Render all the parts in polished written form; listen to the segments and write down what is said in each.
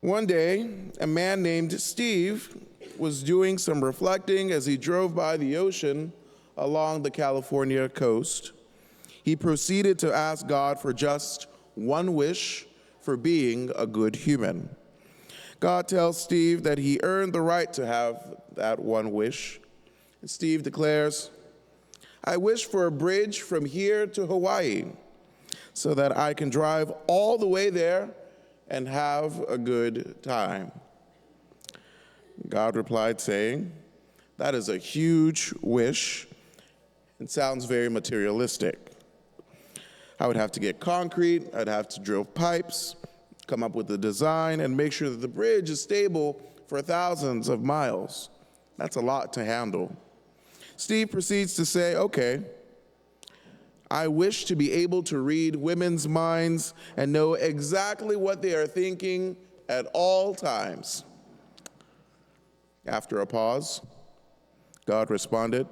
One day, a man named Steve was doing some reflecting as he drove by the ocean along the California coast. He proceeded to ask God for just one wish for being a good human. God tells Steve that he earned the right to have that one wish. And Steve declares, "I wish for a bridge from here to Hawaii so that I can drive all the way there and have a good time." God replied saying, "That is a huge wish and sounds very materialistic. I would have to get concrete, I'd have to drill pipes, come up with the design, and make sure that the bridge is stable for thousands of miles. That's a lot to handle." Steve proceeds to say, "Okay, I wish to be able to read women's minds and know exactly what they are thinking at all times." After a pause, God responded,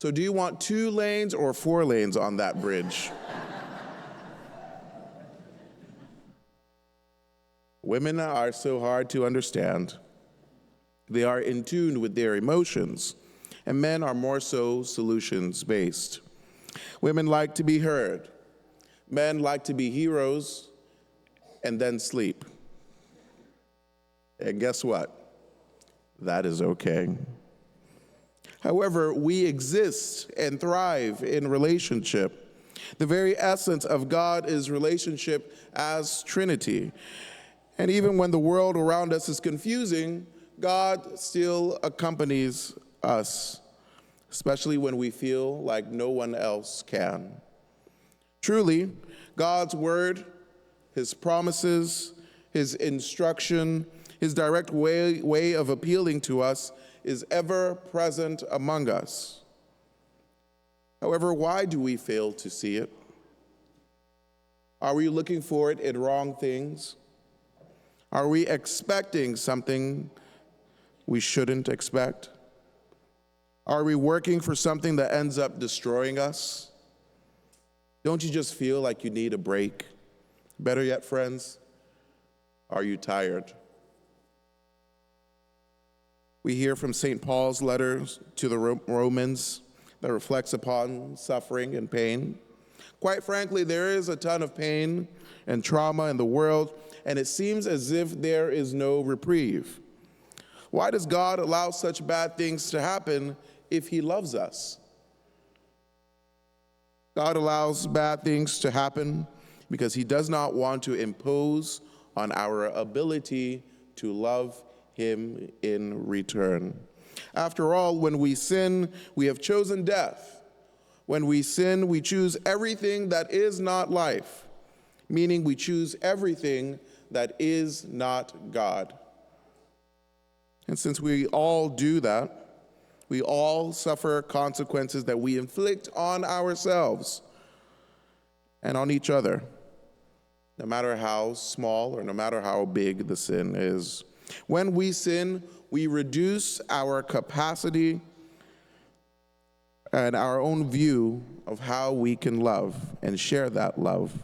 "So do you want 2 lanes or 4 lanes on that bridge?" Women are so hard to understand. They are in tune with their emotions, and men are more so solutions-based. Women like to be heard. Men like to be heroes and then sleep. And guess what? That is okay. However, we exist and thrive in relationship. The very essence of God is relationship as Trinity. And even when the world around us is confusing, God still accompanies us, especially when we feel like no one else can. Truly, God's word, his promises, his instruction, his direct way of appealing to us is ever present among us. However, why do we fail to see it? Are we looking for it in wrong things? Are we expecting something we shouldn't expect? Are we working for something that ends up destroying us? Don't you just feel like you need a break? Better yet, friends, are you tired? We hear from St. Paul's letter to the Romans that reflects upon suffering and pain. Quite frankly, there is a ton of pain and trauma in the world, and it seems as if there is no reprieve. Why does God allow such bad things to happen if he loves us? God allows bad things to happen because he does not want to impose on our ability to love him in return. After all, when we sin, we have chosen death. When we sin, we choose everything that is not life, meaning we choose everything that is not God. And since we all do that, we all suffer consequences that we inflict on ourselves and on each other, no matter how small or no matter how big the sin is. When we sin, we reduce our capacity and our own view of how we can love and share that love.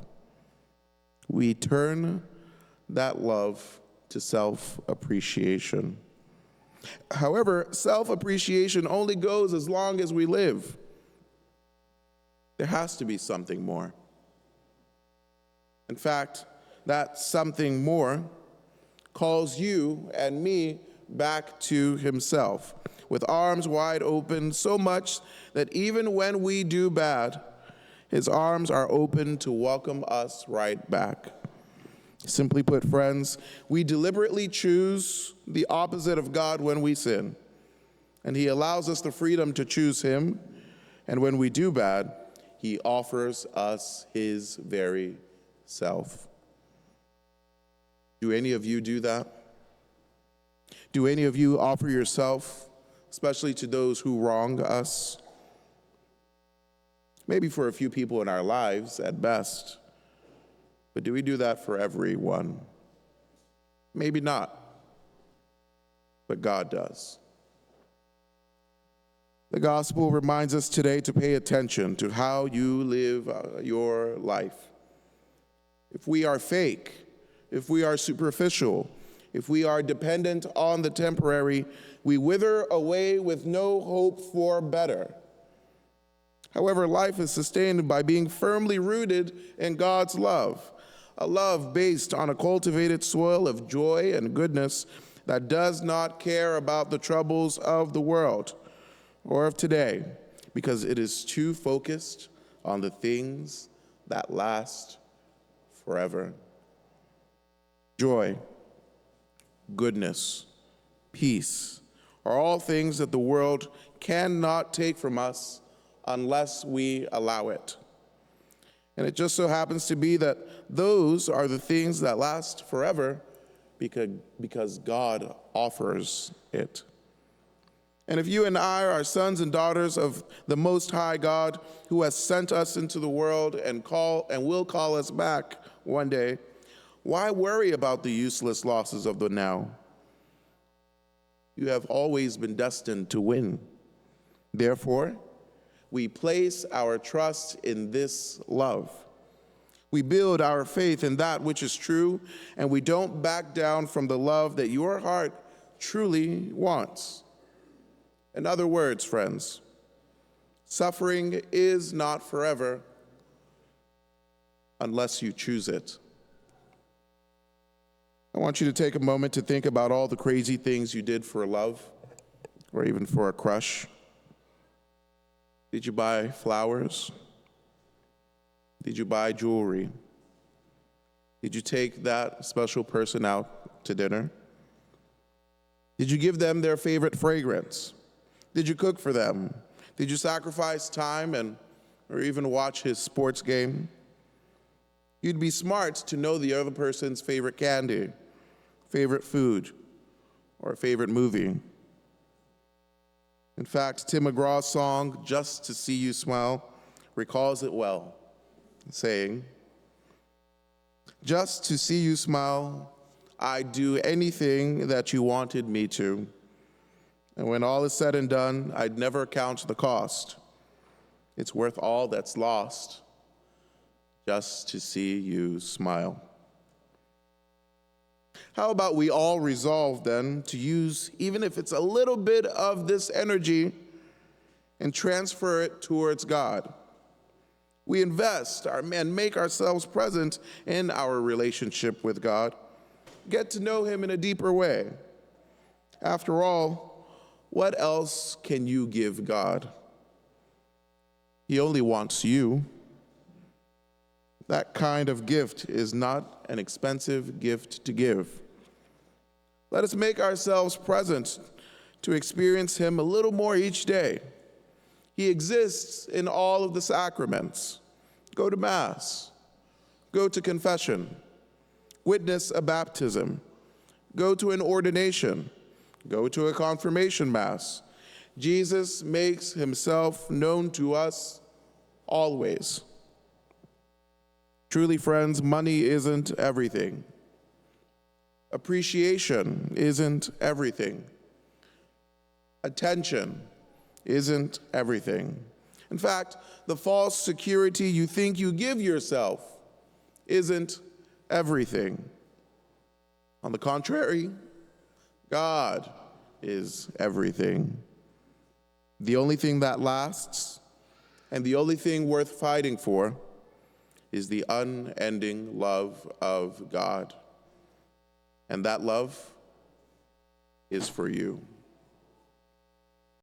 We turn that love to self-appreciation. However, self-appreciation only goes as long as we live. There has to be something more. In fact, that something more calls you and me back to himself, with arms wide open, so much that even when we do bad, his arms are open to welcome us right back. Simply put, friends, we deliberately choose the opposite of God when we sin, and he allows us the freedom to choose him, and when we do bad, he offers us his very self. Do any of you do that? Do any of you offer yourself, especially to those who wrong us? Maybe for a few people in our lives at best, but do we do that for everyone? Maybe not, but God does. The gospel reminds us today to pay attention to how you live your life. If we are fake, if we are superficial, if we are dependent on the temporary, we wither away with no hope for better. However, life is sustained by being firmly rooted in God's love, a love based on a cultivated soil of joy and goodness that does not care about the troubles of the world or of today, because it is too focused on the things that last forever. Joy, goodness, peace are all things that the world cannot take from us unless we allow it. And it just so happens to be that those are the things that last forever because God offers it. And if you and I are sons and daughters of the Most High God, who has sent us into the world and will call us back one day, why worry about the useless losses of the now? You have always been destined to win. Therefore, we place our trust in this love. We build our faith in that which is true, and we don't back down from the love that your heart truly wants. In other words, friends, suffering is not forever unless you choose it. I want you to take a moment to think about all the crazy things you did for love, or even for a crush. Did you buy flowers? Did you buy jewelry? Did you take that special person out to dinner? Did you give them their favorite fragrance? Did you cook for them? Did you sacrifice time or even watch his sports game? You'd be smart to know the other person's favorite candy, favorite food, or favorite movie. In fact, Tim McGraw's song, "Just to See You Smile," recalls it well, saying, "Just to see you smile, I'd do anything that you wanted me to. And when all is said and done, I'd never count the cost. It's worth all that's lost, just to see you smile." How about we all resolve then to use, even if it's a little bit of this energy, and transfer it towards God? We invest and make ourselves present in our relationship with God, get to know him in a deeper way. After all, what else can you give God? He only wants you. That kind of gift is not an expensive gift to give. Let us make ourselves present to experience him a little more each day. He exists in all of the sacraments. Go to Mass. Go to confession. Witness a baptism. Go to an ordination. Go to a confirmation Mass. Jesus makes himself known to us always. Truly, friends, money isn't everything. Appreciation isn't everything. Attention isn't everything. In fact, the false security you think you give yourself isn't everything. On the contrary, God is everything. The only thing that lasts, and the only thing worth fighting for, is the unending love of God. And that love is for you.